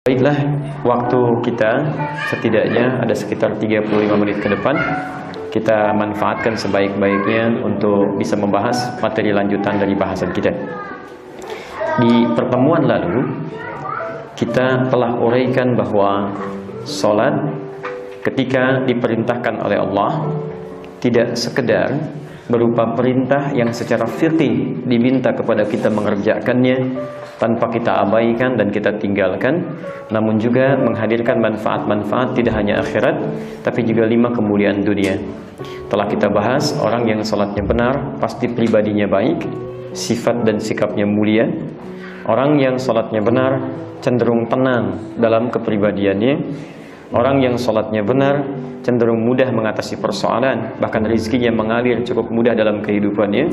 Baiklah, waktu kita setidaknya ada sekitar 35 menit ke depan. Kita manfaatkan sebaik-baiknya untuk bisa membahas materi lanjutan dari bahasan kita. Di pertemuan lalu, kita telah uraikan bahwa sholat ketika diperintahkan oleh Allah tidak sekedar berupa perintah yang secara fiqih diminta kepada kita mengerjakannya tanpa kita abaikan dan kita tinggalkan, namun juga menghadirkan manfaat-manfaat tidak hanya akhirat tapi juga 5 kemuliaan dunia. Telah kita bahas orang yang sholatnya benar pasti pribadinya baik, sifat dan sikapnya mulia. Orang yang sholatnya benar cenderung tenang dalam kepribadiannya. Orang yang sholatnya benar cenderung mudah mengatasi persoalan, bahkan rezekinya mengalir cukup mudah dalam kehidupannya.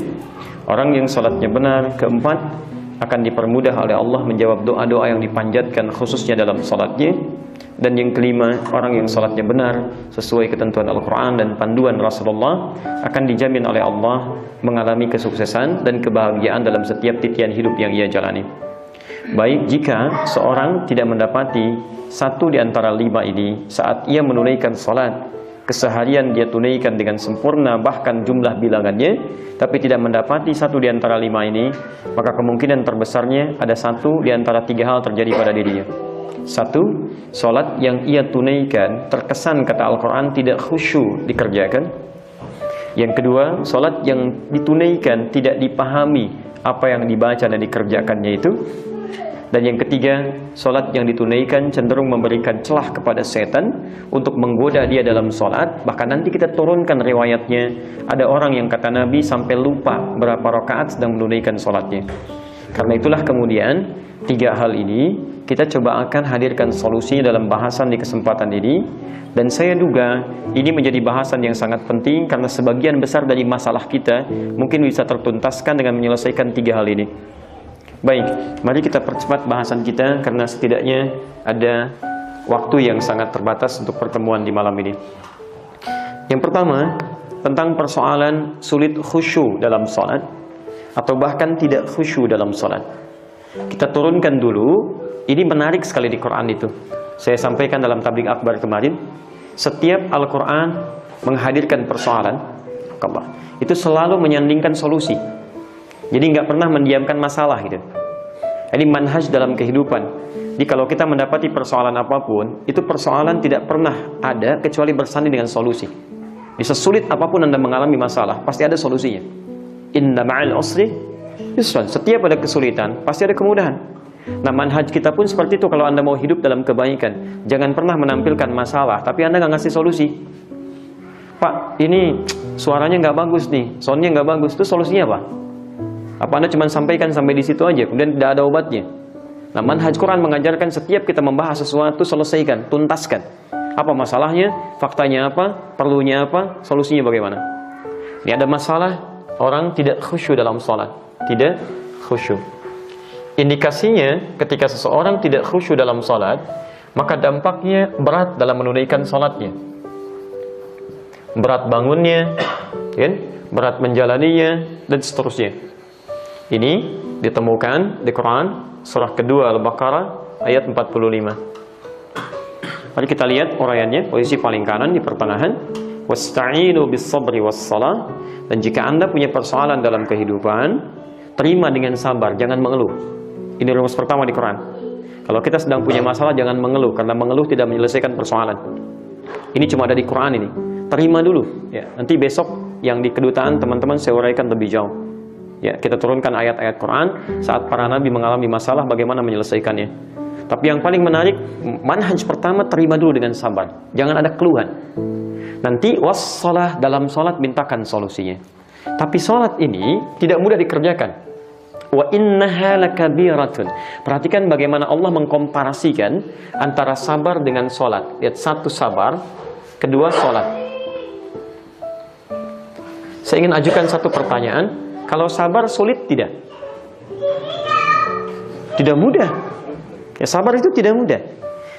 Orang yang sholatnya benar, keempat, akan dipermudah oleh Allah menjawab doa-doa yang dipanjatkan khususnya dalam sholatnya. Dan yang kelima, orang yang sholatnya benar sesuai ketentuan Al-Quran dan panduan Rasulullah akan dijamin oleh Allah mengalami kesuksesan dan kebahagiaan dalam setiap titian hidup yang ia jalani. Baik jika seorang tidak mendapati satu di antara 5 ini saat ia menunaikan sholat, keseharian dia tunaikan dengan sempurna bahkan jumlah bilangannya, tapi tidak mendapati satu di antara 5 ini, maka kemungkinan terbesarnya ada satu di antara 3 hal terjadi pada dirinya. Satu, sholat yang ia tunaikan terkesan kata Al-Quran tidak khusyuk dikerjakan. Yang kedua, sholat yang ditunaikan tidak dipahami apa yang dibaca dan dikerjakannya itu. Dan yang ketiga, sholat yang ditunaikan cenderung memberikan celah kepada setan untuk menggoda dia dalam sholat. Bahkan nanti kita turunkan riwayatnya, ada orang yang kata Nabi sampai lupa berapa rakaat sedang menunaikan sholatnya. Karena itulah kemudian 3 hal ini kita coba akan hadirkan solusinya dalam bahasan di kesempatan ini. Dan saya duga ini menjadi bahasan yang sangat penting karena sebagian besar dari masalah kita mungkin bisa tertuntaskan dengan menyelesaikan 3 hal ini. Baik, mari kita percepat bahasan kita karena setidaknya ada waktu yang sangat terbatas untuk pertemuan di malam ini. Yang pertama, tentang persoalan sulit khusyuk dalam sholat atau bahkan tidak khusyuk dalam sholat. Kita turunkan dulu, ini menarik sekali di Quran itu. Saya sampaikan dalam tabligh akbar kemarin, setiap Al-Quran menghadirkan persoalan, itu selalu menyandingkan solusi. Jadi nggak pernah mendiamkan masalah gitu. Ini manhaj dalam kehidupan. Jadi kalau kita mendapati persoalan apapun, itu persoalan tidak pernah ada kecuali bersanding dengan solusi. Bisa sulit apapun Anda mengalami masalah, pasti ada solusinya. Inna ma'al usri yusran. Setiap ada kesulitan, pasti ada kemudahan. Nah, manhaj kita pun seperti itu. Kalau Anda mau hidup dalam kebaikan, jangan pernah menampilkan masalah tapi Anda nggak ngasih solusi. Pak, ini suaranya nggak bagus nih, soundnya nggak bagus. Itu solusinya apa? Apa Anda cuma sampaikan sampai di situ aja, kemudian tidak ada obatnya? Nah, manhaj Quran mengajarkan setiap kita membahas sesuatu, selesaikan, tuntaskan. Apa masalahnya, faktanya apa, perlunya apa, solusinya bagaimana? Ini ada masalah, orang tidak khusyuk dalam sholat. Tidak khusyuk. Indikasinya, ketika seseorang tidak khusyuk dalam sholat, maka dampaknya berat dalam menunaikan sholatnya. Berat bangunnya, kan? Berat menjalaninya, dan seterusnya. Ini ditemukan di Quran surah kedua Al-Baqarah ayat 45. Mari kita lihat uraiannya, posisi paling kanan di pertengahan. Wasta'inu bis-sabri was-shalah. Dan jika Anda punya persoalan dalam kehidupan, terima dengan sabar, jangan mengeluh. Ini rumus pertama di Quran. Kalau kita sedang punya masalah, jangan mengeluh, karena mengeluh tidak menyelesaikan persoalan. Ini cuma ada di Quran ini. Terima dulu. Ya, nanti besok yang di kedutaan teman-teman saya uraikan lebih jauh. Ya, kita turunkan ayat-ayat Quran saat para nabi mengalami masalah bagaimana menyelesaikannya. Tapi yang paling menarik, manhaj pertama terima dulu dengan sabar. Jangan ada keluhan. Nanti wassalah, dalam sholat mintakan solusinya. Tapi sholat ini tidak mudah dikerjakan. Wa innaha lakabiratun. Perhatikan bagaimana Allah mengkomparasikan antara sabar dengan sholat. Lihat, satu sabar, kedua sholat. Saya ingin ajukan satu pertanyaan. Kalau sabar sulit tidak? Tidak mudah. Ya, sabar itu tidak mudah.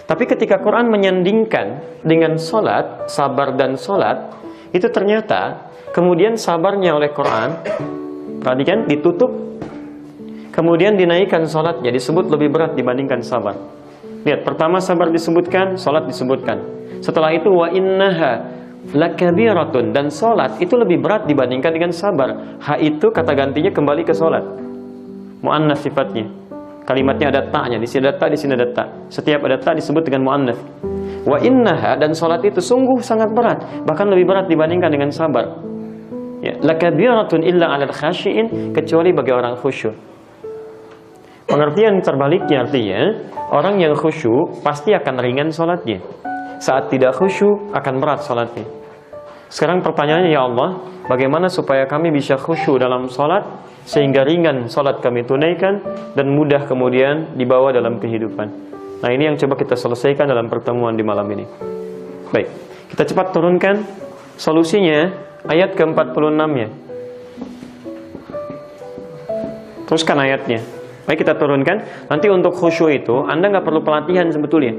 Tapi ketika Quran menyandingkan dengan sholat, sabar dan sholat, itu ternyata kemudian sabarnya oleh Quran, perhatikan, ditutup, kemudian dinaikkan sholatnya, disebut lebih berat dibandingkan sabar. Lihat, pertama sabar disebutkan, salat disebutkan. Setelah itu wa innaha lakabiratun, dan salat itu lebih berat dibandingkan dengan sabar. Ha itu kata gantinya kembali ke salat. Muannas sifatnya. Kalimatnya ada ta'nya, di sini ada ta', di sini ada ta'. Setiap ada ta' disebut dengan muannas. Wa innaha, dan salat itu sungguh sangat berat, bahkan lebih berat dibandingkan dengan sabar. Ya, lakabiratun illa 'alal khashiin, kecuali bagi orang khusyuk. Pengertian terbaliknya artinya, orang yang khusyuk pasti akan ringan sholatnya. Saat tidak khusyuk akan berat sholatnya. Sekarang pertanyaannya, ya Allah, bagaimana supaya kami bisa khusyuk dalam sholat, sehingga ringan sholat kami tunaikan, dan mudah kemudian dibawa dalam kehidupan. Nah, ini yang coba kita selesaikan dalam pertemuan di malam ini. Baik, kita cepat turunkan solusinya, ayat ke-46-nya. Teruskan ayatnya. Baik, kita turunkan. Nanti untuk khusyuk itu Anda nggak perlu pelatihan sebetulnya.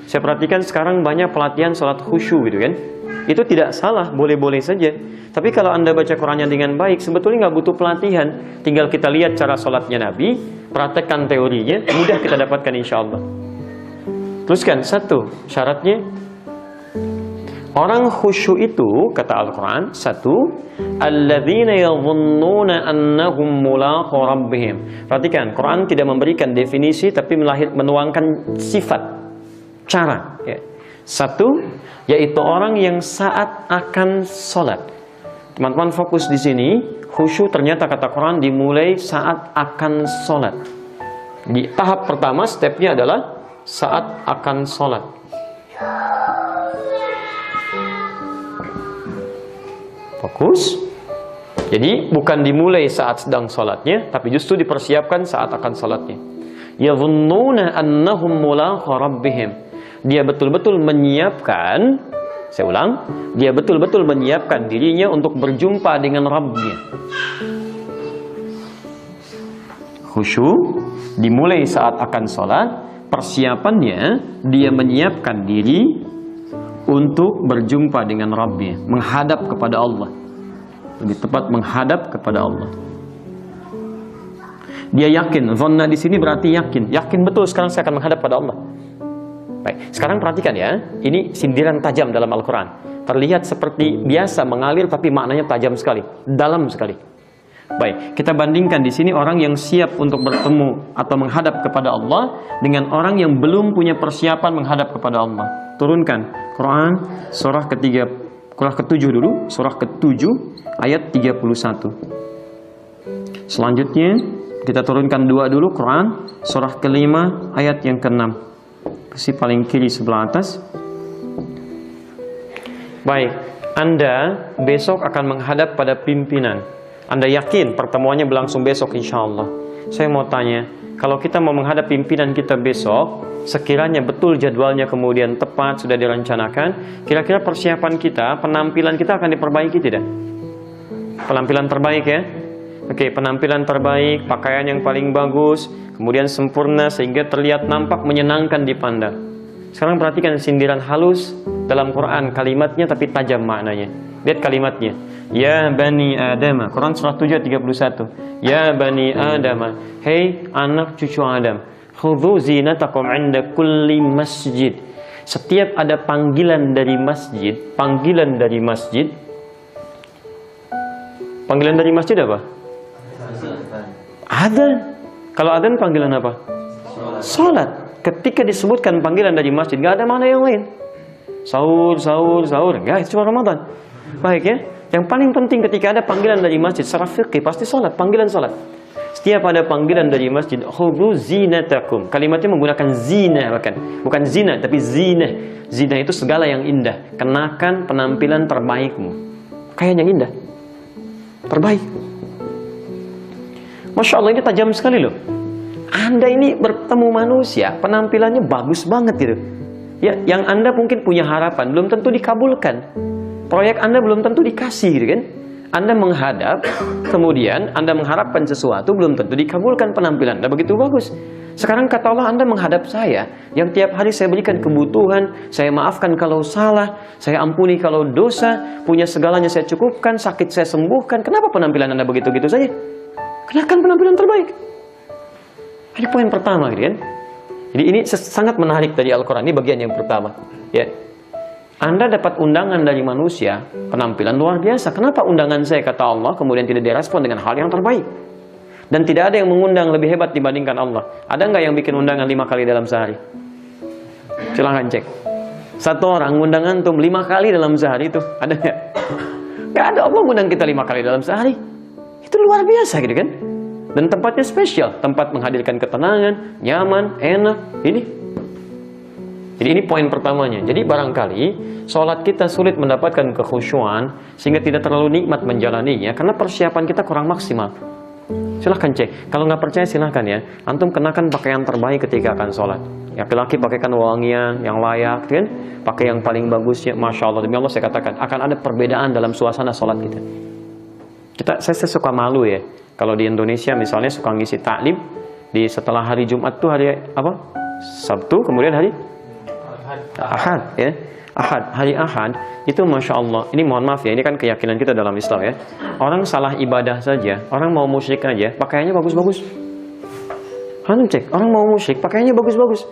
Saya perhatikan sekarang banyak pelatihan sholat khusyuk gitu kan. Itu tidak salah, boleh-boleh saja. Tapi kalau Anda baca Qurannya dengan baik, sebetulnya nggak butuh pelatihan. Tinggal kita lihat cara sholatnya Nabi, praktekkan teorinya, mudah kita dapatkan insya Allah. Teruskan, satu syaratnya, orang khusyuk itu, kata Al-Quran, satu, alladzina yadhunnuna annahum mulaqu rabbihim. Perhatikan, Quran tidak memberikan definisi, tapi menuangkan sifat, cara. Ya. Satu, yaitu orang yang saat akan sholat. Teman-teman fokus di sini, khusyuk ternyata kata Quran dimulai saat akan sholat. Di tahap pertama, stepnya adalah saat akan sholat. Fokus. Jadi bukan dimulai saat sedang sholatnya, tapi justru dipersiapkan saat akan sholatnya. Yadhunnuna annahum mulaqu rabbihim. Dia betul-betul menyiapkan, saya ulang, dia betul-betul menyiapkan dirinya untuk berjumpa dengan Rabbnya. Khusyuk dimulai saat akan sholat, persiapannya dia menyiapkan diri untuk berjumpa dengan Rabbnya, menghadap kepada Allah. Lebih tepat menghadap kepada Allah. Dia yakin, dhanna di sini berarti yakin. Yakin betul sekarang saya akan menghadap pada Allah. Baik, sekarang perhatikan ya. Ini sindiran tajam dalam Al-Quran. Terlihat seperti biasa mengalir, tapi maknanya tajam sekali, dalam sekali. Baik, kita bandingkan di sini orang yang siap untuk bertemu atau menghadap kepada Allah dengan orang yang belum punya persiapan menghadap kepada Allah. Turunkan Quran surah ketiga, surah ke-7 dulu, surah ke-7 ayat 31. Selanjutnya kita turunkan 2 dulu, Quran surah ke-5 ayat yang ke-6. Posisi paling kiri sebelah atas. Baik, Anda besok akan menghadap pada pimpinan. Anda yakin pertemuannya berlangsung besok insya Allah. Saya mau tanya, kalau kita mau menghadap pimpinan kita besok, sekiranya betul jadwalnya kemudian tepat, sudah direncanakan, kira-kira persiapan kita, penampilan kita akan diperbaiki tidak? Penampilan terbaik ya? Oke, penampilan terbaik, pakaian yang paling bagus, kemudian sempurna sehingga terlihat nampak menyenangkan dipandang. Sekarang perhatikan sindiran halus dalam Quran, kalimatnya tapi tajam maknanya. Lihat kalimatnya. Ya bani Adam, Quran surah 7 31. Ya bani Adam, hei anak cucu Adam, khudhu zinatakum 'inda kulli masjid. Setiap ada panggilan dari masjid, panggilan dari masjid. Panggilan dari masjid apa? Adzan. Kalau adzan panggilan apa? Salat. Ketika disebutkan panggilan dari masjid, nggak ada mana yang lain. Sahur, sahur, sahur. Enggak, itu cuma Ramadan. Baik ya. Yang paling penting ketika ada panggilan dari masjid secara fikih pasti salat, panggilan salat. Setiap ada panggilan dari masjid, khudhu zinatakum. Kalimatnya menggunakan zina bahkan. Bukan zina, tapi zina. Zina itu segala yang indah. Kenakan penampilan terbaikmu. Kayak yang indah. Terbaik. Masya Allah, ini tajam sekali loh. Anda ini bertemu manusia, penampilannya bagus banget gitu. Ya, yang Anda mungkin punya harapan, belum tentu dikabulkan. Proyek Anda belum tentu dikasih gitu kan. Anda menghadap, kemudian Anda mengharapkan sesuatu, belum tentu dikabulkan penampilan Anda begitu bagus. Sekarang kata Allah, Anda menghadap saya, yang tiap hari saya berikan kebutuhan, saya maafkan kalau salah, saya ampuni kalau dosa, punya segalanya saya cukupkan, sakit saya sembuhkan. Kenapa penampilan Anda begitu-gitu saja? Kenakan penampilan terbaik. Ini poin pertama gitu kan. Jadi ini sangat menarik dari Al-Quran. Ini bagian yang pertama. Ya, Anda dapat undangan dari manusia, penampilan luar biasa. Kenapa undangan saya, kata Allah, kemudian tidak direspon dengan hal yang terbaik? Dan tidak ada yang mengundang lebih hebat dibandingkan Allah. Ada nggak yang bikin undangan 5 kali dalam sehari? Silahkan cek. Satu orang ngundang antum 5 kali dalam sehari itu, ada nggak? Nggak ada. Allah ngundang kita 5 kali dalam sehari. Itu luar biasa gitu kan? Dan tempatnya spesial, tempat menghadirkan ketenangan, nyaman, enak. Jadi ini poin pertamanya. Jadi barangkali sholat kita sulit mendapatkan kekhusyuan sehingga tidak terlalu nikmat menjalaninya karena persiapan kita kurang maksimal. Silahkan cek. Kalau nggak percaya silahkan ya. Antum kenakan pakaian terbaik ketika akan sholat. Laki-laki pakaikan wangian yang layak, kan? Pakai yang paling bagusnya. Masya Allah, demi Allah saya katakan akan ada perbedaan dalam suasana sholat kita. Saya suka malu ya. Kalau di Indonesia misalnya suka ngisi taklim di setelah hari Jumat tuh hari apa? Sabtu, kemudian hari Ahad ya. Hari Ahad itu Masya Allah. Ini mohon maaf ya, ini kan keyakinan kita dalam Islam ya. Orang salah ibadah saja, orang mau musyrik aja, pakaiannya bagus-bagus. Hanum cek, orang mau musyrik, pakaiannya bagus-bagus.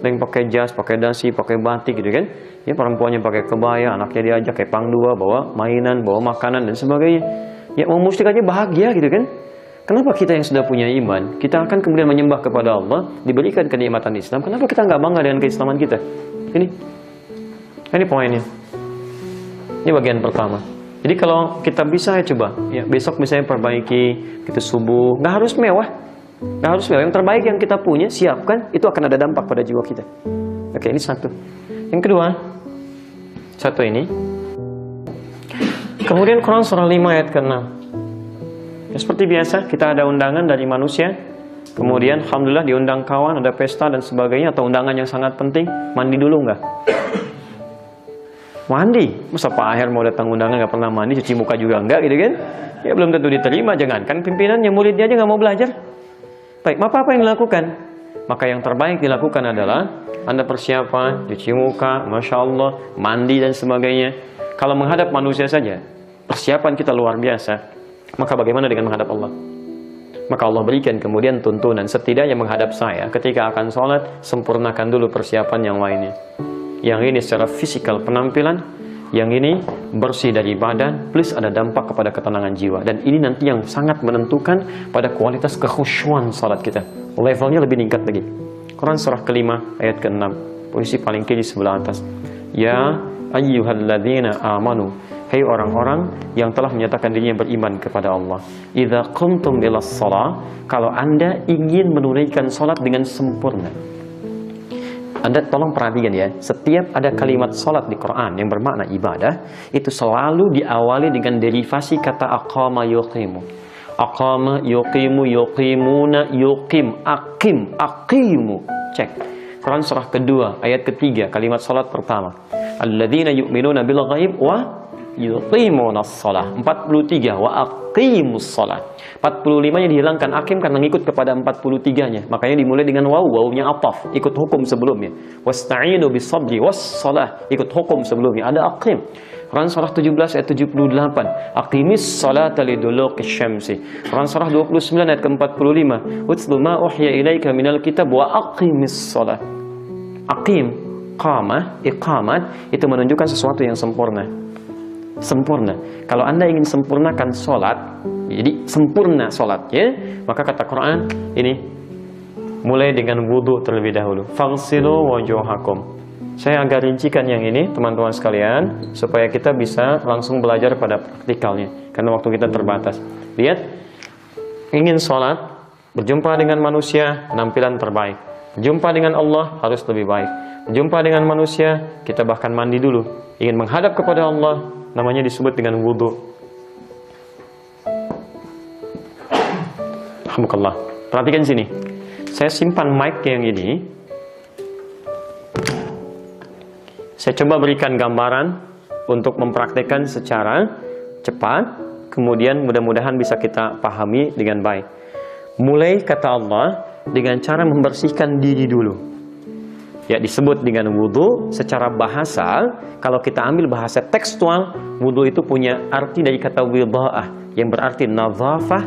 Ada yang pakai jas, pakai dasi, pakai batik gitu kan. Ya perempuannya pakai kebaya, anaknya diajak kayak pangdua, bawa mainan, bawa makanan dan sebagainya. Ya mau musyrik aja bahagia gitu kan. Kenapa kita yang sudah punya iman, kita akan kemudian menyembah kepada Allah, diberikan kenikmatan Islam, kenapa kita nggak bangga dengan keislaman kita? Ini poinnya. Ini bagian pertama. Jadi kalau kita bisa ya coba, ya besok misalnya perbaiki, kita subuh, nggak harus mewah, yang terbaik yang kita punya, siapkan, itu akan ada dampak pada jiwa kita. Oke, ini satu. Yang kedua, satu ini. Kemudian Quran surah 5 ayat ke-6. Ya, seperti biasa, kita ada undangan dari manusia. Kemudian, alhamdulillah diundang kawan, ada pesta dan sebagainya, atau undangan yang sangat penting. Mandi dulu nggak? Mandi? Masa Pak Aher mau datang undangan nggak pernah mandi, cuci muka juga nggak gitu kan? Ya belum tentu diterima, jangankan pimpinannya, muridnya aja nggak mau belajar. Baik, apa yang dilakukan? Maka yang terbaik dilakukan adalah Anda persiapan, cuci muka, Masya Allah, mandi dan sebagainya. Kalau menghadap manusia saja, persiapan kita luar biasa. Maka bagaimana dengan menghadap Allah? Maka Allah berikan kemudian tuntunan, setidaknya menghadap saya ketika akan sholat, sempurnakan dulu persiapan yang lainnya. Yang ini secara fisikal penampilan, yang ini bersih dari badan, plus ada dampak kepada ketenangan jiwa. Dan ini nanti yang sangat menentukan pada kualitas kekhusyuan sholat kita. Levelnya lebih meningkat lagi. Quran surah ke-5 ayat ke-6, posisi paling kiri sebelah atas. Ya ayyuhalladzina amanu, hai orang-orang yang telah menyatakan dirinya beriman kepada Allah. Idza qumtum ilas shalah, kalau Anda ingin menunaikan salat dengan sempurna. Anda tolong perhatikan ya, setiap ada kalimat salat di Quran yang bermakna ibadah, itu selalu diawali dengan derivasi kata aqama yuqimu. Aqama yuqimu, yuqimuna, yuqim, aqim, aqimu. Cek. Quran surah kedua ayat ketiga, kalimat salat pertama. Alladzina yu'minuna bil ghaib wa yuqimunas shalah. 43 wa aqimus shalah. 45-nya dihilangkan aqim karena ngikut kepada 43-nya. Makanya dimulai dengan waw, wawnya ataf, ikut hukum sebelumnya. Wasta'inu bis sabri was shalah, ikut hukum sebelumnya. Ada aqim. Quran surah 17 ayat 78. Aqimis salata liduluqis syamsi. Quran surah 29 ayat ke-45. Utlu ma uhya ilaika minal kitab wa aqimis shalah. Aqim, qamah, iqamat itu menunjukkan sesuatu yang sempurna. Sempurna. Kalau Anda ingin sempurnakan sholat, jadi sempurna sholatnya, maka kata Quran ini mulai dengan wudhu terlebih dahulu. Faghsilu wujuhakum. Saya agak rincikan yang ini teman-teman sekalian supaya kita bisa langsung belajar pada praktikalnya karena waktu kita terbatas. Lihat, ingin sholat, berjumpa dengan manusia, penampilan terbaik. Berjumpa dengan Allah harus lebih baik. Berjumpa dengan manusia, kita bahkan mandi dulu. Ingin menghadap kepada Allah, namanya disebut dengan wudhu. Alhamdulillah. Perhatikan sini. Saya simpan mic yang ini. Saya coba berikan gambaran untuk mempraktekkan secara cepat. Kemudian mudah-mudahan bisa kita pahami dengan baik. Mulai kata Allah dengan cara membersihkan diri dulu. Ya, disebut dengan wudhu. Secara bahasa, kalau kita ambil bahasa tekstual, wudhu itu punya arti dari kata widha'ah, yang berarti nadhafah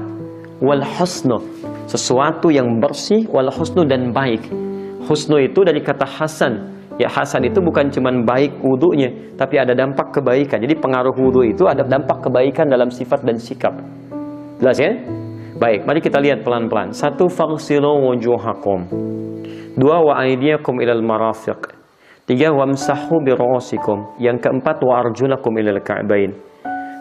wal husnu, sesuatu yang bersih, wal husnu dan baik. Husnu itu dari kata hasan. Ya, hasan itu bukan cuman baik wudunya, tapi ada dampak kebaikan. Jadi pengaruh wudu itu ada dampak kebaikan dalam sifat dan sikap. Jelas ya? Baik, mari kita lihat pelan-pelan. 1, faghsilu wujuhakum. 2, wa aydiyakum ilal marafiq. 3, wamsahu bi ru'usikum. Yang keempat, wa arjulakum ilal ka'bain.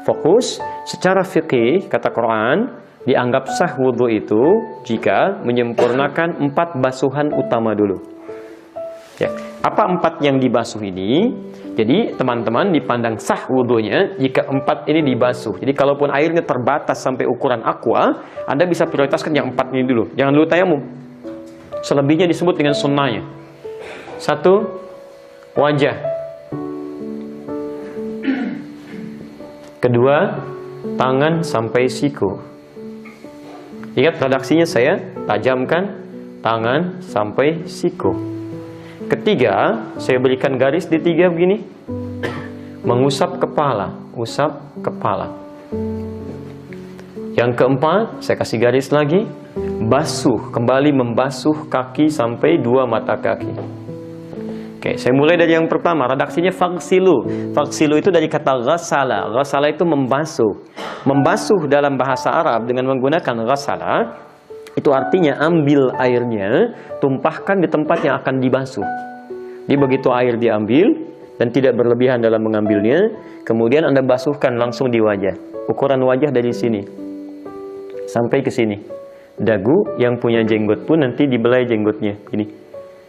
Fokus, secara fikih kata Quran, dianggap sah wudu itu jika menyempurnakan 4 basuhan utama dulu. Ya. Apa 4 yang dibasuh ini? Jadi teman-teman dipandang sah wudunya jika 4 ini dibasuh. Jadi kalaupun airnya terbatas sampai ukuran aqua, Anda bisa prioritaskan yang 4 ini dulu. Jangan dulu tayamum. Selebihnya disebut dengan sunnahnya. 1, wajah. 2, tangan sampai siku. Ingat redaksinya saya tajamkan tangan sampai siku. 3, saya berikan garis di 3 begini. Mengusap kepala, usap kepala. Yang keempat, saya kasih garis lagi. Basuh, kembali membasuh kaki sampai 2 mata kaki. Oke, saya mulai dari yang pertama. Redaksinya faghsilu. Faghsilu itu dari kata ghassala. Ghassala itu membasuh. Membasuh dalam bahasa Arab dengan menggunakan ghassala itu artinya ambil airnya, tumpahkan di tempat yang akan dibasuh. Jadi begitu air diambil dan tidak berlebihan dalam mengambilnya, kemudian Anda basuhkan langsung di wajah. Ukuran wajah dari sini sampai ke sini. Dagu yang punya jenggot pun nanti dibelai jenggotnya. Ini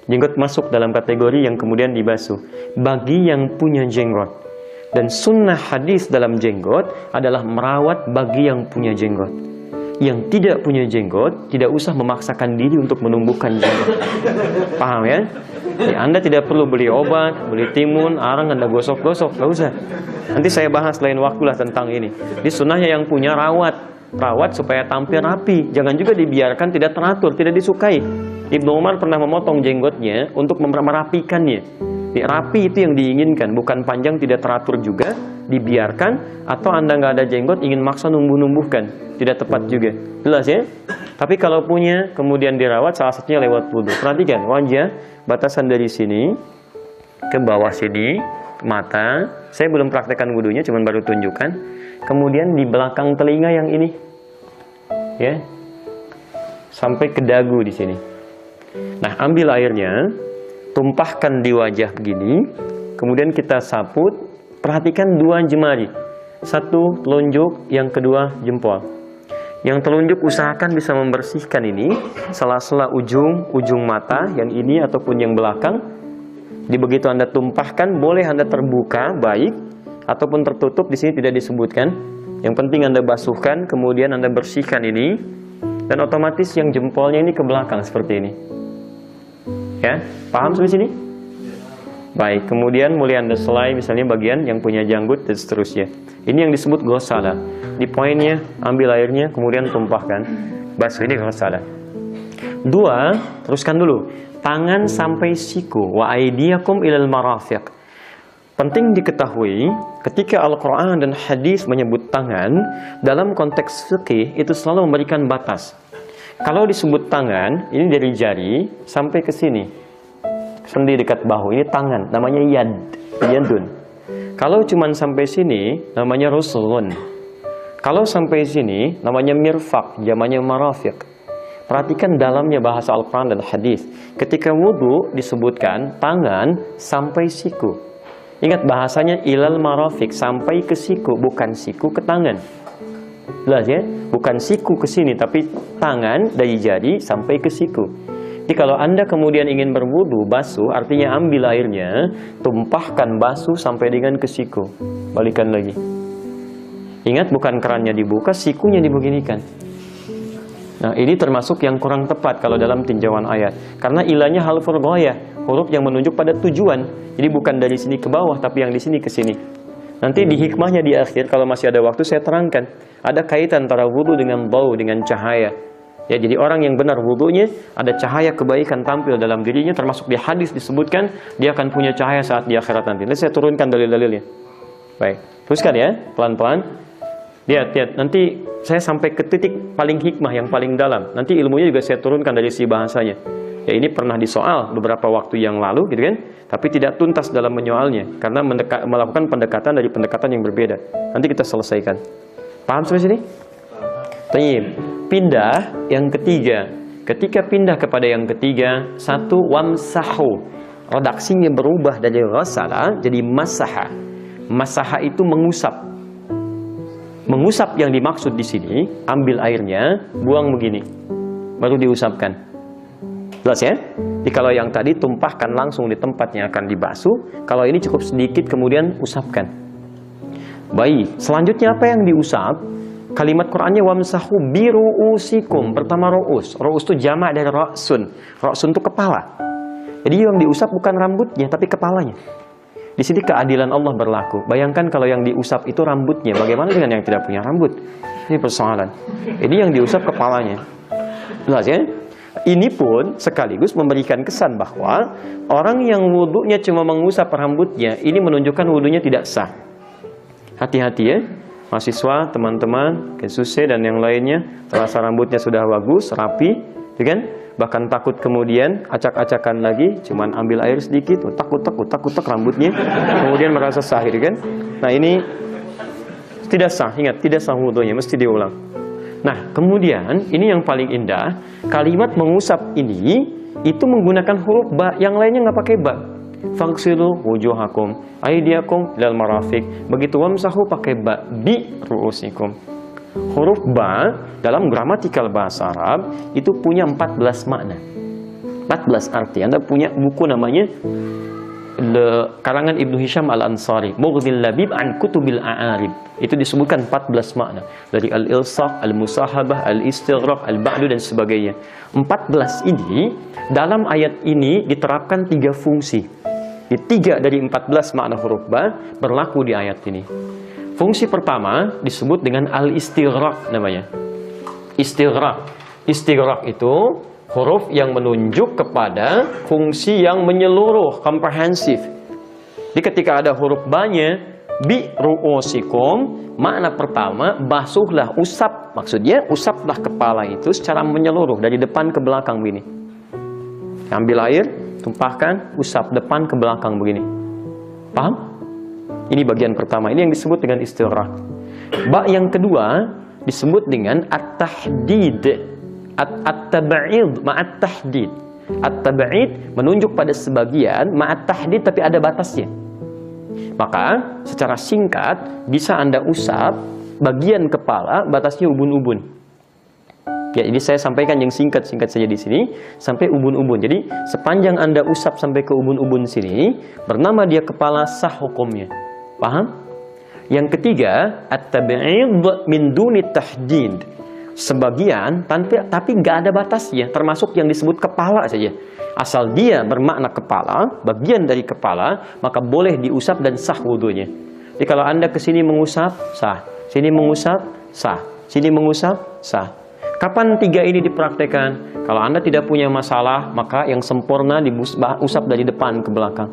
jenggot masuk dalam kategori yang kemudian dibasuh. Bagi yang punya jenggot. Dan sunnah hadis dalam jenggot adalah merawat bagi yang punya jenggot. Yang tidak punya jenggot tidak usah memaksakan diri untuk menumbuhkan jenggot. Paham ya? Ya, Anda tidak perlu beli obat, beli timun, arang Anda gosok-gosok, nggak usah. Nanti saya bahas lain waktu lah tentang ini. Di sunnahnya yang punya rawat supaya tampil rapi. Jangan juga dibiarkan tidak teratur, tidak disukai. Ibnu Umar pernah memotong jenggotnya untuk merapikannya. Rapi itu yang diinginkan, bukan panjang tidak teratur juga, dibiarkan, atau Anda nggak ada jenggot ingin maksa numbuh-numbuhkan, tidak tepat juga. Jelas ya? Tapi kalau punya, kemudian dirawat, salah satunya lewat wudu. Perhatikan, wajah, batasan dari sini, ke bawah sini, mata, saya belum praktekkan wudunya, cuman baru tunjukkan. Kemudian di belakang telinga yang ini, ya, sampai ke dagu di sini. Nah, ambil airnya, tumpahkan di wajah begini, kemudian kita saput. Perhatikan 2 jemari, 1 telunjuk, yang kedua jempol. Yang telunjuk usahakan bisa membersihkan ini sela-sela ujung mata yang ini ataupun yang belakang. Di begitu Anda tumpahkan, boleh Anda terbuka baik ataupun tertutup, di sini tidak disebutkan. Yang penting Anda basuhkan, kemudian Anda bersihkan ini, dan otomatis yang jempolnya ini ke belakang seperti ini. Ya, paham sampai sini? Baik, kemudian mulai Anda selai misalnya bagian yang punya janggut dan seterusnya. Ini yang disebut ghusala. Di poinnya, ambil airnya, kemudian tumpahkan. Basuh, ini ghusala. 2, teruskan dulu. Tangan sampai siku. Wa aydiyakum ilal marafiq. Penting diketahui, ketika Al-Quran dan hadis menyebut tangan, dalam konteks fikih itu selalu memberikan batas. Kalau disebut tangan, ini dari jari sampai ke sini, sendi dekat bahu, ini tangan, namanya yadun. Kalau cuma sampai sini, namanya rusulun. Kalau sampai sini, namanya mirfaq, namanya marafiq. Perhatikan dalamnya bahasa Al-Quran dan hadis. Ketika wudhu disebutkan tangan sampai siku. Ingat bahasanya ilal marafiq, sampai ke siku, bukan siku ke tangan. Jelas ya? Bukan siku ke sini, tapi tangan dari jari sampai ke siku. Jadi kalau Anda kemudian ingin berwudu, basuh, artinya ambil airnya, tumpahkan basuh sampai dengan ke siku. Balikan lagi. Ingat, bukan kerannya dibuka, sikunya dibeginikan. Nah, ini termasuk yang kurang tepat kalau dalam tinjauan ayat. Karena ilahnya halful ghayah, huruf yang menunjuk pada tujuan. Jadi bukan dari sini ke bawah, tapi yang di sini ke sini. Nanti di hikmahnya di akhir, kalau masih ada waktu saya terangkan. Ada kaitan antara wudu dengan bau, dengan cahaya. Ya, jadi orang yang benar wudunya, ada cahaya kebaikan tampil dalam dirinya, termasuk di hadis disebutkan, dia akan punya cahaya saat di akhirat nanti. Nanti saya turunkan dalil-dalilnya. Baik, teruskan ya, pelan-pelan. Lihat, nanti saya sampai ke titik paling hikmah, yang paling dalam. Nanti ilmunya juga saya turunkan dari si bahasanya. Ya ini pernah disoal beberapa waktu yang lalu gitu kan, tapi tidak tuntas dalam menyoalnya karena melakukan pendekatan dari pendekatan yang berbeda. Nanti kita selesaikan. Paham sampai sini? Tayyib. Pindah yang ketiga. Ketika pindah kepada yang ketiga, satu wamsahu. Redaksinya berubah dari ghasala jadi masaha. Masaha itu mengusap. Mengusap yang dimaksud di sini, ambil airnya, buang begini, baru diusapkan. Jelas ya? Jadi kalau yang tadi tumpahkan langsung di tempat yang akan dibasuh, kalau ini cukup sedikit kemudian usapkan. Baik, selanjutnya apa yang diusap? Kalimat Qur'annya wamsahu biru'usikum. Pertama ru'us. Ru'us itu jamak dari ra'sun. Ra'sun itu kepala. Jadi yang diusap bukan rambutnya tapi kepalanya. Di sini keadilan Allah berlaku. Bayangkan kalau yang diusap itu rambutnya, bagaimana dengan yang tidak punya rambut? Ini persoalan. Ini yang diusap kepalanya. Jelas ya? Ini pun sekaligus memberikan kesan bahwa orang yang wudunya cuma mengusap rambutnya, ini menunjukkan wudunya tidak sah. Hati-hati ya, mahasiswa, teman-teman, Kesuse dan yang lainnya, terasa rambutnya sudah bagus, rapi, ya kan? Bahkan takut kemudian acak-acakan lagi, cuman ambil air sedikit, takut rambutnya, kemudian merasa sah, ya kan? Nah ini tidak sah, ingat, tidak sah wudunya, mesti diulang. Nah, kemudian ini yang paling indah, kalimat mengusap ini itu menggunakan huruf ba, yang lainnya nggak pakai ba. Faghsilu wujuhakum aydiyakum ilal marafiq. Begitu wamsahu pakai ba, bi ru'usikum. Huruf ba dalam gramatikal bahasa Arab itu punya 14 makna. 14 arti. Anda punya buku namanya karangan Ibnu Hisham Al-Ansari, Mughnil Labib an Kutubil A'arib. Itu disebutkan 14 makna. Dari al-ilsaq, al-musahabah, al-istighraq, al-ba'du dan sebagainya. 14 ini, dalam ayat ini diterapkan 3 fungsi. 3 dari 14 makna huruf ba berlaku di ayat ini. Fungsi pertama disebut dengan al-istighraq namanya. Istighraq. Istighraq itu huruf yang menunjuk kepada fungsi yang menyeluruh, komprehensif. Jadi ketika ada huruf ba-nya, bi ru'usikum, makna pertama, basuhlah, usap. Maksudnya, usaplah kepala itu secara menyeluruh, dari depan ke belakang begini. Ambil air, tumpahkan, usap depan ke belakang begini. Paham? Ini bagian pertama, ini yang disebut dengan istighraq. Ba yang kedua disebut dengan at-tahdid. At-tab'id ma'at tahdid. At-tab'id menunjuk pada sebagian, ma'at tahdid tapi ada batasnya. Maka secara singkat bisa Anda usap bagian kepala, batasnya ubun-ubun. Ya, ini saya sampaikan yang singkat-singkat saja di sini sampai ubun-ubun. Jadi sepanjang Anda usap sampai ke ubun-ubun sini, bernama dia kepala, sah hukumnya. Paham? Yang ketiga, at-tab'id min duni tahdid. Sebagian tapi nggak ada batasnya, termasuk yang disebut kepala saja. Asal dia bermakna kepala, bagian dari kepala, maka boleh diusap dan sah wudunya. Jadi kalau Anda kesini mengusap, sah. Sini mengusap, sah. Sini mengusap, sah. Kapan 3 ini dipraktekkan? Kalau Anda tidak punya masalah, maka yang sempurna diusap dari depan ke belakang.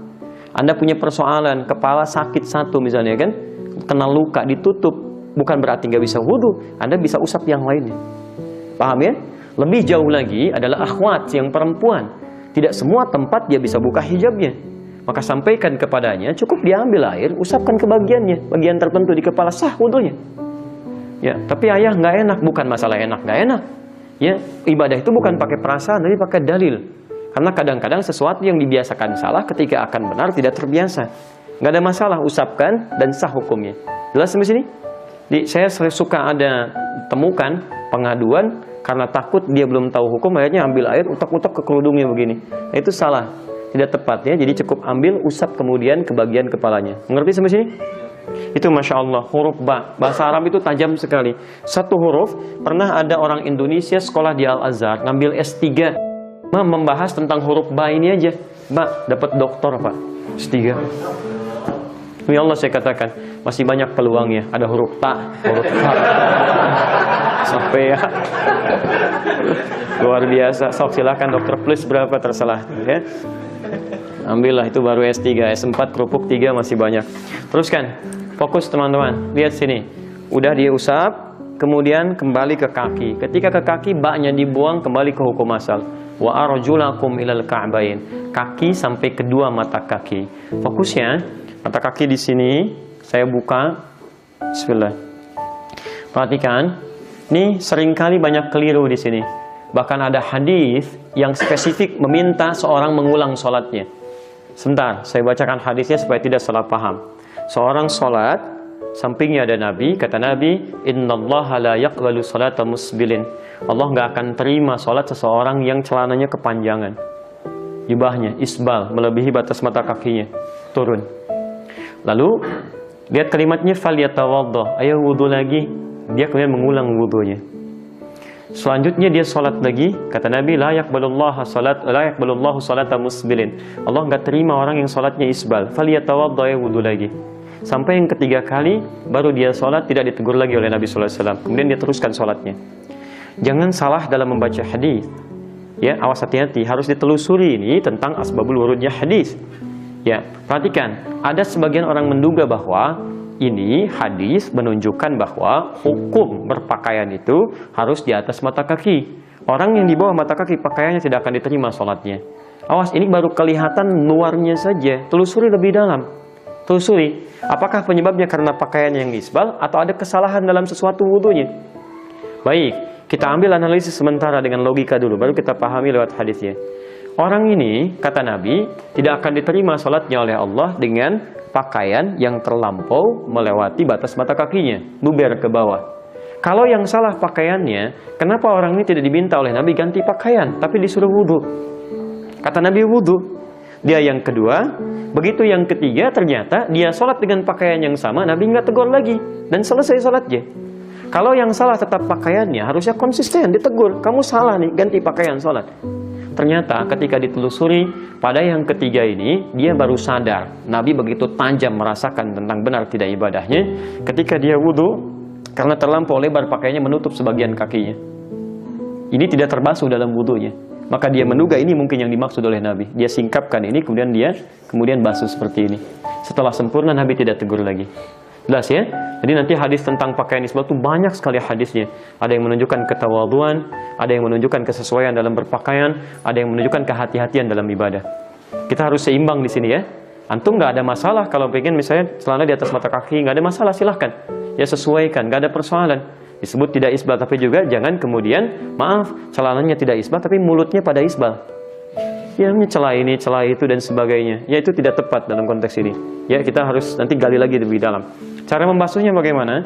Anda punya persoalan, kepala sakit satu misalnya kan, kena luka, ditutup, bukan berarti nggak bisa wudhu, Anda bisa usap yang lainnya. Paham ya? Lebih jauh lagi adalah akhwat yang perempuan. Tidak semua tempat dia bisa buka hijabnya. Maka sampaikan kepadanya, cukup diambil air, usapkan ke bagiannya, bagian tertentu di kepala, sah wudhunya. Ya, tapi ayah nggak enak, bukan masalah enak nggak enak. Ya, ibadah itu bukan pakai perasaan, tapi pakai dalil. Karena kadang-kadang sesuatu yang dibiasakan salah ketika akan benar tidak terbiasa. Nggak ada masalah, usapkan dan sah hukumnya. Jelas sampai sini? Saya suka ada temukan pengaduan karena takut dia belum tahu hukum, akhirnya ambil air, utak-utak ke kerudungnya begini. Nah, itu salah, tidak tepat ya. Jadi cukup ambil, usap kemudian ke bagian kepalanya. Mengerti sampai sini? Itu Masya Allah, huruf ba. Bahasa Arab itu tajam sekali. Satu huruf, pernah ada orang Indonesia sekolah di Al-Azhar, ngambil S3, membahas tentang huruf ba ini aja. Ba, dapat doktor Pak, S3. Demi Allah saya katakan, masih banyak peluangnya. Ada huruf ta, huruf ta, sampai ya. Luar biasa. Sok silakan dokter plus berapa terserah ya. Ambillah, itu baru S3, S4 kerupuk 3 masih banyak. Teruskan, fokus teman-teman. Lihat sini, udah diusap, kemudian kembali ke kaki. Ketika ke kaki, baknya dibuang, kembali ke hukum asal. wa arjulakum ilal ka'bain. Kaki sampai kedua mata kaki. Fokusnya mata kaki di sini saya buka. Bismillah. Perhatikan, ini seringkali banyak keliru di sini. Bahkan ada hadis yang spesifik meminta seorang mengulang sholatnya. Sebentar, saya bacakan hadisnya supaya tidak salah paham. Seorang sholat, sampingnya ada Nabi, kata Nabi, innallaha la yaqbalu sholata musbilin. Allah nggak akan terima sholat seseorang yang celananya kepanjangan. Jubahnya, isbal, melebihi batas mata kakinya, turun. Lalu, lihat kalimatnya, falyatawaddah, ayo wudu lagi. Dia kemudian mengulang wudunya. Selanjutnya dia sholat lagi, kata Nabi, la yaqbalullahu sholata musbilin. Allah nggak terima orang yang sholatnya isbal. Falyatawaddah, ayo wudu lagi. Sampai yang ketiga kali, baru dia sholat, tidak ditegur lagi oleh Nabi SAW. Kemudian dia teruskan sholatnya. Jangan salah dalam membaca hadis. Ya, awas hati-hati, harus ditelusuri ini tentang asbabul wurudnya hadis. Ya, perhatikan, ada sebagian orang menduga bahwa ini hadis menunjukkan bahwa hukum berpakaian itu harus di atas mata kaki. Orang yang di bawah mata kaki pakaiannya tidak akan diterima sholatnya. Awas, ini baru kelihatan luarnya saja. Telusuri lebih dalam. Telusuri, apakah penyebabnya karena pakaian yang isbal atau ada kesalahan dalam sesuatu wudunya. Baik, kita ambil analisis sementara dengan logika dulu, baru kita pahami lewat hadisnya. Orang ini, kata Nabi, tidak akan diterima sholatnya oleh Allah dengan pakaian yang terlampau melewati batas mata kakinya, luber ke bawah. Kalau yang salah pakaiannya, kenapa orang ini tidak diminta oleh Nabi ganti pakaian, tapi disuruh wudhu? Kata Nabi wudhu. Dia yang kedua, begitu yang ketiga ternyata dia sholat dengan pakaian yang sama, Nabi nggak tegur lagi, dan selesai sholatnya. Kalau yang salah tetap pakaiannya, harusnya konsisten, ditegur, kamu salah nih, ganti pakaian sholat. Ternyata ketika ditelusuri, pada yang ketiga ini, dia baru sadar. Nabi begitu tajam merasakan tentang benar tidak ibadahnya, ketika dia wudhu, karena terlampau lebar pakaiannya menutup sebagian kakinya. Ini tidak terbasuh dalam wudhunya. Maka dia menduga ini mungkin yang dimaksud oleh Nabi. Dia singkapkan ini, kemudian basuh seperti ini. Setelah sempurna, Nabi tidak tegur lagi. Jelas ya? Jadi nanti hadis tentang pakaian isbal itu banyak sekali hadisnya. Ada yang menunjukkan ketawaduan, ada yang menunjukkan kesesuaian dalam berpakaian, ada yang menunjukkan kehati-hatian dalam ibadah. Kita harus seimbang di sini ya. Antum nggak ada masalah kalau pengen misalnya celana di atas mata kaki, nggak ada masalah, silahkan. Ya sesuaikan, nggak ada persoalan. Disebut tidak isbal, tapi juga jangan kemudian, maaf, celananya tidak isbal, tapi mulutnya pada isbal. Ya, celah ini, celah itu, dan sebagainya. Ya, itu tidak tepat dalam konteks ini. Ya, kita harus nanti gali lagi lebih dalam. Cara membasuhnya bagaimana?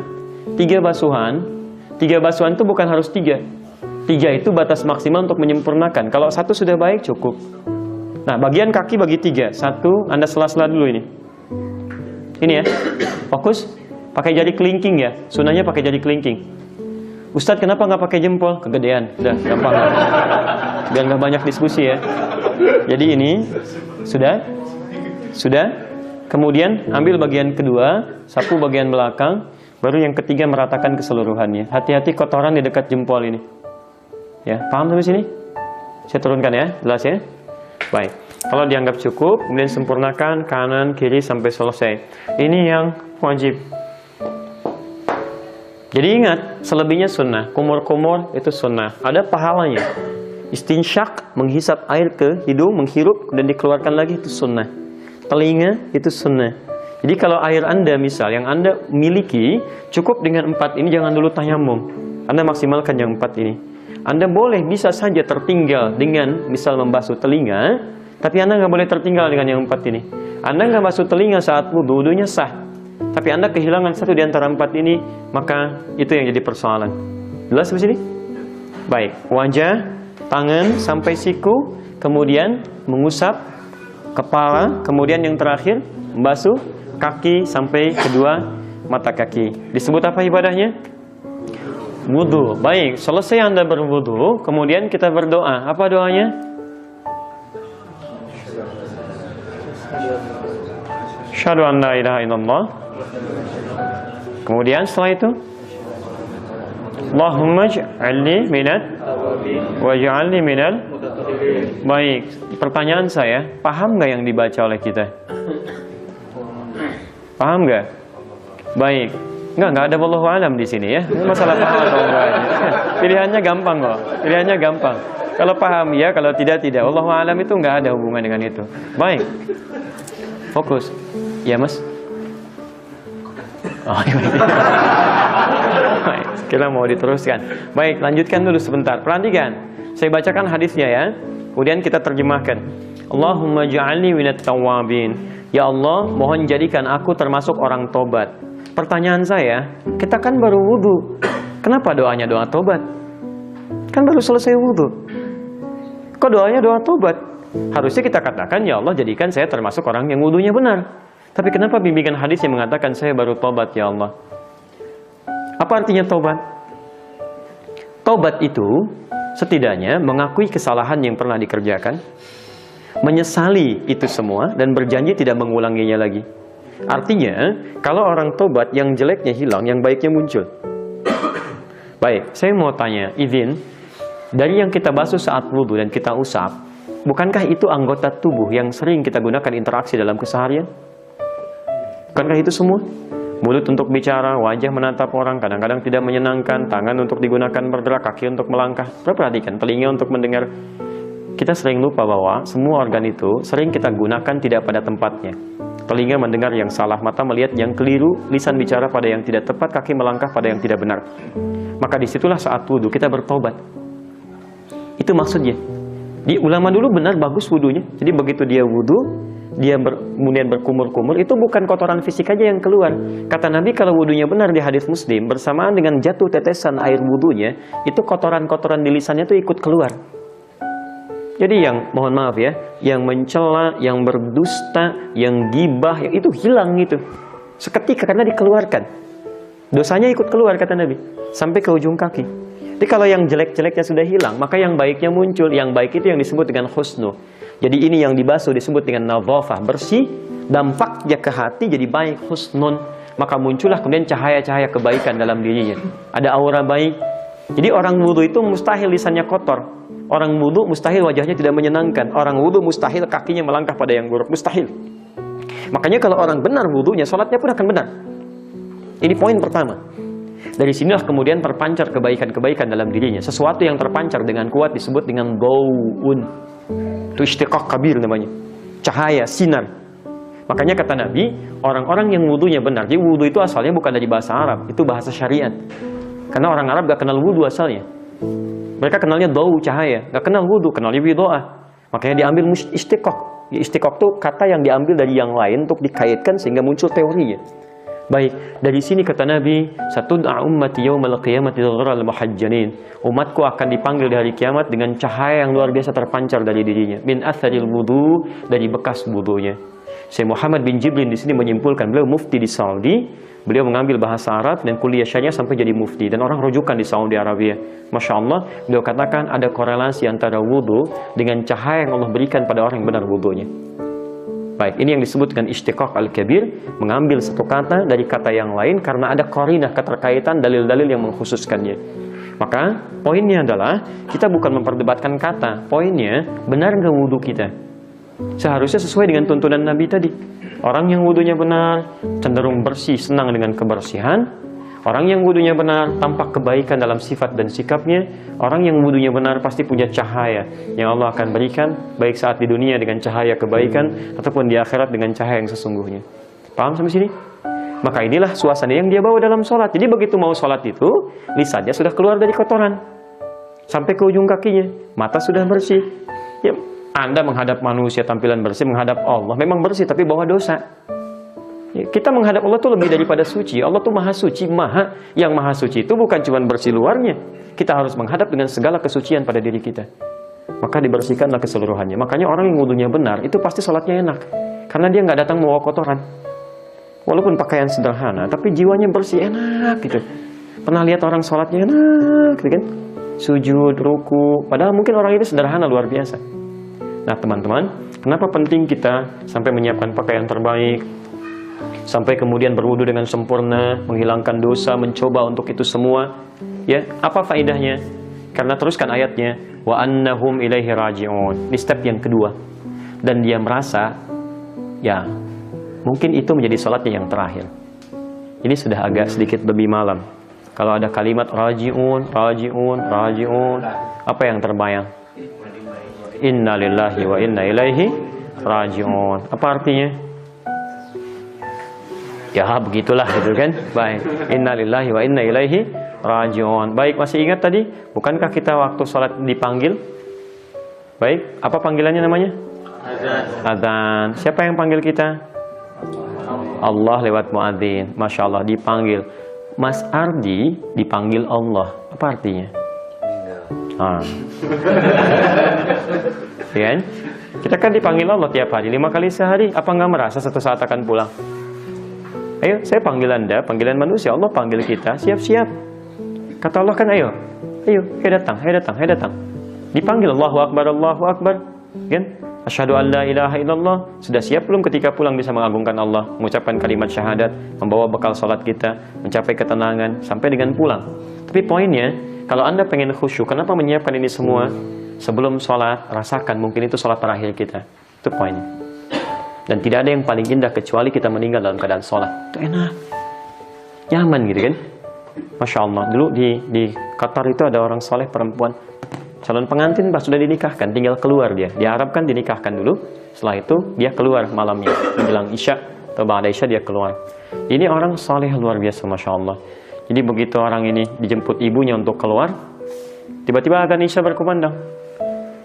3 basuhan. 3 basuhan itu bukan harus 3. 3 itu batas maksimal untuk menyempurnakan. Kalau 1 sudah baik, cukup. Nah, bagian kaki bagi 3. 1, Anda sela-sela dulu ini. Ini ya. Fokus. Pakai jari kelingking ya. Sunahnya pakai jari kelingking. Ustadz, kenapa nggak pakai jempol? Kegedean. Udah, gampang. Biar nggak banyak diskusi ya. Jadi ini sudah. Kemudian ambil bagian kedua, sapu bagian belakang, baru yang ketiga meratakan keseluruhannya. Hati-hati kotoran di dekat jempol ini. Ya, paham sampai sini? Saya turunkan ya, jelas ya. Baik. Kalau dianggap cukup, kemudian sempurnakan kanan kiri sampai selesai. Ini yang wajib. Jadi ingat, selebihnya sunnah. Kumur-kumur itu sunnah. Ada pahalanya. Istinsyak, menghisap air ke hidung, menghirup dan dikeluarkan lagi, itu sunnah. Telinga, itu sunnah. Jadi kalau air Anda misal, yang Anda miliki, cukup dengan 4 ini, jangan dulu tayamum. Anda maksimalkan yang 4 ini. Anda boleh bisa saja tertinggal dengan misal membasuh telinga, tapi Anda nggak boleh tertinggal dengan yang 4 ini. Anda nggak basuh telinga saat wudhu, wudhunya sah. Tapi Anda kehilangan 1 di antara 4 ini, maka itu yang jadi persoalan. Jelas di sini? Baik, wajah, tangan sampai siku, kemudian mengusap kepala, kemudian yang terakhir membasuh kaki sampai kedua mata kaki. Disebut apa ibadahnya? Wudhu. Baik, selesai Anda berwudhu, kemudian kita berdoa. Apa doanya? Asyhadu an la ilaha illallah. Kemudian setelah itu, Allahumma ij'alni minat waj'alni minal. Baik, pertanyaan saya, paham nggak yang dibaca oleh kita? Paham nggak? Baik, nggak ada wallahu alam di sini ya. Ini masalah paham atau enggak. Pilihannya gampang kok. Pilihannya gampang. Kalau paham ya, kalau tidak tidak. Wallahu a'lam, itu nggak ada hubungan dengan itu. Baik. Fokus. Ya, Mas. Oh, iya. Baik, kita mau diteruskan. Baik, lanjutkan dulu sebentar. Perhatikan. Saya bacakan hadisnya ya. Kemudian kita terjemahkan. Allahumma ja'alni minat tawwabin. Ya Allah, mohon jadikan aku termasuk orang tobat. Pertanyaan saya, kita kan baru wudu. Kenapa doanya doa tobat? Kan baru selesai wudu. Kok doanya doa tobat? Harusnya kita katakan, ya Allah jadikan saya termasuk orang yang wudunya benar. Tapi kenapa bimbingan hadis yang mengatakan saya baru tobat ya Allah? Apa artinya tobat? Tobat itu setidaknya mengakui kesalahan yang pernah dikerjakan, menyesali itu semua, dan berjanji tidak mengulanginya lagi. Artinya, kalau orang tobat, yang jeleknya hilang, yang baiknya muncul. Baik, saya mau tanya, izin, dari yang kita basuh saat wudu dan kita usap, bukankah itu anggota tubuh yang sering kita gunakan interaksi dalam keseharian? Bukankah itu semua? Mulut untuk bicara, wajah menatap orang, kadang-kadang tidak menyenangkan, tangan untuk digunakan bergerak, kaki untuk melangkah. Perhatikan, telinga untuk mendengar. Kita sering lupa bahwa semua organ itu sering kita gunakan tidak pada tempatnya. Telinga mendengar yang salah, mata melihat yang keliru, lisan bicara pada yang tidak tepat, kaki melangkah pada yang tidak benar. Maka disitulah saat wudhu kita bertobat. Itu maksudnya. Di ulama dulu benar bagus wudhunya. Jadi begitu dia wudhu, dia kemudian berkumur-kumur, itu bukan kotoran fisik aja yang keluar. Kata Nabi kalau wudhunya benar di hadis Muslim, bersamaan dengan jatuh tetesan air wudhunya, itu kotoran-kotoran di lisannya itu ikut keluar. Jadi yang, mohon maaf ya, yang mencela, yang berdusta, yang gibah, yang itu hilang gitu. Seketika karena dikeluarkan. Dosanya ikut keluar kata Nabi, sampai ke ujung kaki. Jadi kalau yang jelek-jeleknya sudah hilang, maka yang baiknya muncul. Yang baik itu yang disebut dengan husnu. Jadi ini yang dibasuh disebut dengan nadhafah, bersih, dampaknya ke hati jadi baik, husnun. Maka muncullah kemudian cahaya-cahaya kebaikan dalam dirinya. Ada aura baik. Jadi orang wudu itu mustahil lisannya kotor. Orang wudu mustahil wajahnya tidak menyenangkan. Orang wudu mustahil kakinya melangkah pada yang buruk. Mustahil. Makanya kalau orang benar wudunya, sholatnya pun akan benar. Ini poin pertama. Dari sinilah kemudian terpancar kebaikan-kebaikan dalam dirinya. Sesuatu yang terpancar dengan kuat disebut dengan dawun. Itu istiqaq kabir namanya. Cahaya, sinar. Makanya kata Nabi, orang-orang yang wudunya benar. Jadi wudu itu asalnya bukan dari bahasa Arab. Itu bahasa syariat. Karena orang Arab gak kenal wudu asalnya. Mereka kenalnya dawu, cahaya. Gak kenal wudu, kenalnya bidoa. Makanya diambil istiqaq. Istiqaq itu kata yang diambil dari yang lain untuk dikaitkan sehingga muncul teorinya. Baik, dari sini kata Nabi, satud'a ummati yaumal qiyamati ghurral muhajjalin. Umatku akan dipanggil di hari kiamat dengan cahaya yang luar biasa terpancar dari dirinya. Min atharil wudu, dari bekas wudunya. Syekh Muhammad bin Jibril di sini menyimpulkan, beliau mufti di Saudi. Beliau mengambil bahasa Arab dan kuliah syariah sampai jadi mufti. Dan orang rujukan di Saudi Arabia. Masya Allah, beliau katakan ada korelasi antara wudu dengan cahaya yang Allah berikan pada orang yang benar wudunya. Baik, ini yang disebut dengan istiqaq al-kabir, mengambil satu kata dari kata yang lain karena ada qarinah, keterkaitan, dalil-dalil yang mengkhususkannya. Maka, poinnya adalah, kita bukan memperdebatkan kata. Poinnya, benar nggak wudu kita? Seharusnya sesuai dengan tuntunan Nabi tadi. Orang yang wudunya benar, cenderung bersih, senang dengan kebersihan. Orang yang wudunya benar, tampak kebaikan dalam sifat dan sikapnya. Orang yang wudunya benar pasti punya cahaya yang Allah akan berikan, baik saat di dunia dengan cahaya kebaikan, ataupun di akhirat dengan cahaya yang sesungguhnya. Paham sampai sini? Maka inilah suasana yang dia bawa dalam sholat. Jadi begitu mau sholat itu, lisannya sudah keluar dari kotoran, sampai ke ujung kakinya. Mata sudah bersih. Ya, Anda menghadap manusia tampilan bersih, menghadap Allah memang bersih, tapi bawa dosa. Ya, kita menghadap Allah itu lebih daripada suci. Allah itu maha suci, yang maha suci itu bukan cuma bersih luarnya. Kita harus menghadap dengan segala kesucian pada diri kita. Maka dibersihkanlah keseluruhannya. Makanya orang yang wudunya benar, itu pasti sholatnya enak. Karena dia nggak datang membawa kotoran. Walaupun pakaian sederhana, tapi jiwanya bersih, enak gitu. Pernah lihat orang sholatnya enak gitu kan? Sujud, ruku. Padahal mungkin orang itu sederhana, luar biasa. Nah teman-teman, kenapa penting kita sampai menyiapkan pakaian terbaik, sampai kemudian berwudu dengan sempurna, menghilangkan dosa, mencoba untuk itu semua. Ya, apa faedahnya? Karena teruskan ayatnya, wa annahum ilaihi raji'un. Ini step yang kedua. Dan dia merasa, ya, mungkin itu menjadi salatnya yang terakhir. Ini sudah agak sedikit lebih malam. Kalau ada kalimat raji'un, raji'un, raji'un, apa yang terbayang? Inna lillahi wa inna ilaihi raji'un. Apa artinya? Ya begitulah gitu kan. Baik. Inna lillahi wa inna ilaihi raji'un. Baik, masih ingat tadi? Bukankah kita waktu sholat dipanggil? Baik, apa panggilannya namanya? Azan. Siapa yang panggil kita? Allah lewat muadzin. Masya Allah, dipanggil. Mas Ardi dipanggil Allah. Apa artinya? Ya, kita kan dipanggil Allah tiap hari 5 kali sehari. Apa nggak merasa satu saat akan pulang? Ayo, saya panggil Anda, panggilan manusia. Allah panggil kita, siap-siap. Kata Allah kan, ayo datang. Dipanggil Allahu Akbar, Allahu Akbar. Kan? Asyhadu an la ilaha illallah. Sudah siap belum ketika pulang bisa mengagungkan Allah, mengucapkan kalimat syahadat, membawa bekal salat kita, mencapai ketenangan sampai dengan pulang. Tapi poinnya, kalau Anda pengen khusyuk, kenapa menyiapkan ini semua? Sebelum sholat, rasakan mungkin itu sholat terakhir kita. Itu poinnya. Dan tidak ada yang paling indah kecuali kita meninggal dalam keadaan sholat. Itu enak, nyaman gitu kan. Masya Allah. Dulu di Qatar itu ada orang soleh perempuan, calon pengantin pas sudah dinikahkan, tinggal keluar dia. Diharapkan dinikahkan dulu. Setelah itu dia keluar malamnya, menjelang Isya atau ba'da Isya dia keluar. Ini orang soleh luar biasa, Masya Allah. Jadi begitu orang ini dijemput ibunya untuk keluar, tiba-tiba adzan Isya berkumandang.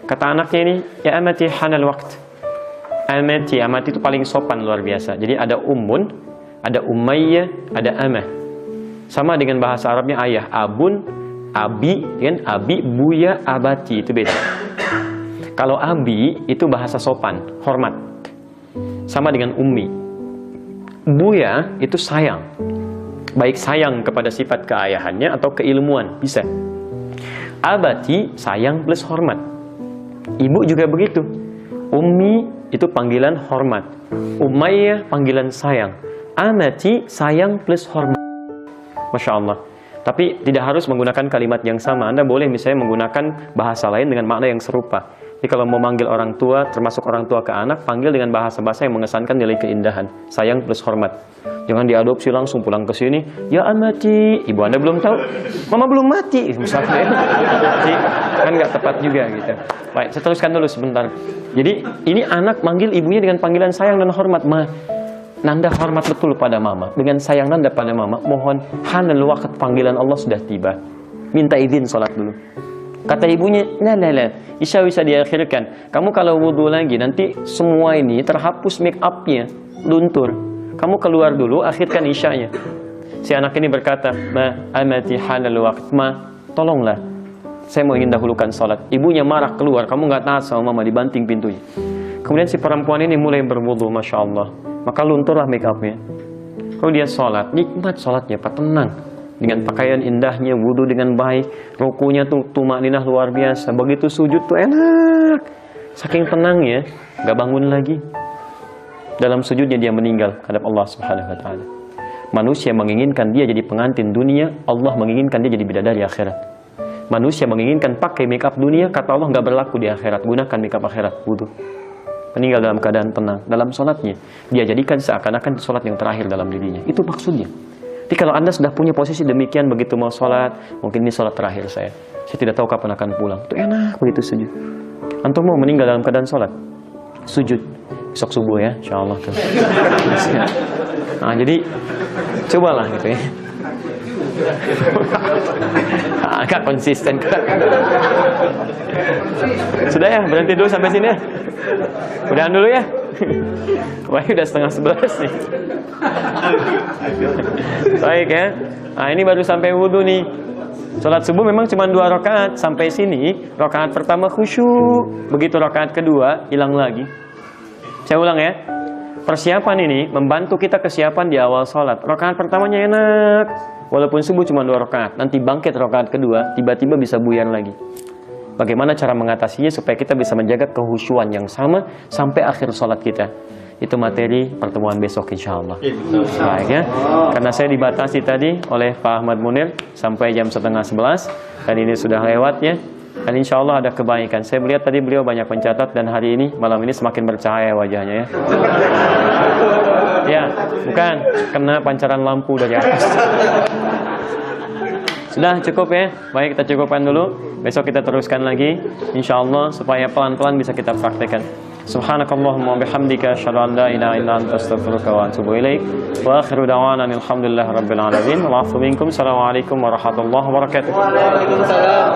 Kata anaknya ini, ya amati hanal waqt. Amati itu paling sopan luar biasa. Jadi ada ummun, ada umayyah, ada amah. Sama dengan bahasa Arabnya ayah, abun, abi, kan? Abi, buya, abati, itu beda. Kalau abi itu bahasa sopan, hormat. Sama dengan ummi. Buya itu sayang. Baik sayang kepada sifat keayahannya atau keilmuan, bisa. Abati sayang plus hormat. Ibu juga begitu. Ummi itu panggilan hormat. Umayyah panggilan sayang. Amati sayang plus hormat. Masya Allah. Tapi tidak harus menggunakan kalimat yang sama. Anda boleh misalnya menggunakan bahasa lain dengan makna yang serupa. Jadi kalau mau manggil orang tua, termasuk orang tua ke anak, panggil dengan bahasa-bahasa yang mengesankan nilai keindahan. Sayang plus hormat. Jangan diadopsi langsung pulang ke sini. Ya amati, ibu Anda belum tahu, mama belum mati, misalnya. Kan nggak tepat juga gitu. Baik, saya teruskan dulu sebentar. Jadi ini anak manggil ibunya dengan panggilan sayang dan hormat. Nanda hormat betul pada mama. Dengan sayang Nanda pada mama, mohon hanal waqt panggilan Allah sudah tiba. Minta izin sholat dulu. Kata ibunya, la, Isya bisa diakhirkan. Kamu kalau wudhu lagi, nanti semua ini terhapus make up-nya, luntur. Kamu keluar dulu, akhirkan Isyanya. Si anak ini berkata, amati hanal waqt, tolonglah. Saya mau ingin dahulukan sholat. Ibunya marah keluar, kamu nggak taat sama mama, dibanting pintunya. Kemudian si perempuan ini mulai berwudhu, Masya Allah. Maka lunturlah make up-nya. Kalau dia sholat, nikmat sholatnya, Pak, tenang. Dengan pakaian indahnya, wudhu dengan baik, rukunya tuh tumakninah luar biasa. Begitu sujud tuh enak. Saking tenangnya, gak bangun lagi. Dalam sujudnya dia meninggal hadap Allah Subhanahu wa Ta'ala. Manusia menginginkan dia jadi pengantin dunia, Allah menginginkan dia jadi bidadari akhirat. Manusia menginginkan pakai make up dunia, kata Allah gak berlaku di akhirat. Gunakan make up akhirat, wudhu. Meninggal dalam keadaan tenang. Dalam sholatnya, dia jadikan seakan-akan sholat yang terakhir dalam dirinya. Itu maksudnya. Jadi kalau Anda sudah punya posisi demikian, begitu mau sholat, mungkin ini sholat terakhir saya. Saya tidak tahu kapan akan pulang. Itu enak begitu sujud. Antum mau meninggal dalam keadaan sholat, sujud. Besok subuh ya, insya Allah. Nah, jadi cobalah gitu ya. Agak konsisten. Sudah ya, berhenti dulu sampai sini ya. Udahan dulu ya. Wah, udah 10:30 nih. Baik ya. Nah, ini baru sampai wudhu nih. Sholat subuh memang cuma 2 rakaat. Sampai sini, rakaat pertama khusyuk. Begitu rakaat kedua, hilang lagi. Saya ulang ya. Persiapan ini membantu kita kesiapan di awal sholat. Rakaat pertamanya enak. Walaupun subuh cuma 2 rakaat. Nanti bangkit rakaat kedua, tiba-tiba bisa buyar lagi. Bagaimana cara mengatasinya supaya kita bisa menjaga kehusyuan yang sama sampai akhir sholat kita. Itu materi pertemuan besok insya Allah. Baik ya. Karena saya dibatasi tadi oleh Pak Ahmad Munir sampai jam 10:30 dan ini sudah lewat ya. Dan insya Allah ada kebaikan. Saya melihat tadi beliau banyak mencatat dan hari ini, malam ini semakin bercahaya wajahnya ya. Ya, bukan kena pancaran lampu dari atas. Sudah cukup ya? Baik, kita cukupkan dulu. Besok kita teruskan lagi insyaallah supaya pelan-pelan bisa kita praktekkan. Subhanakallahumma wa bihamdika asyhadu an la ilaha illa anta astaghfiruka wa atubu ilaik. Wa akhiru da'wana alhamdulillahi rabbil alamin. Wa 'afu minkum. Assalamualaikum warahmatullahi wabarakatuh. Waalaikumsalam.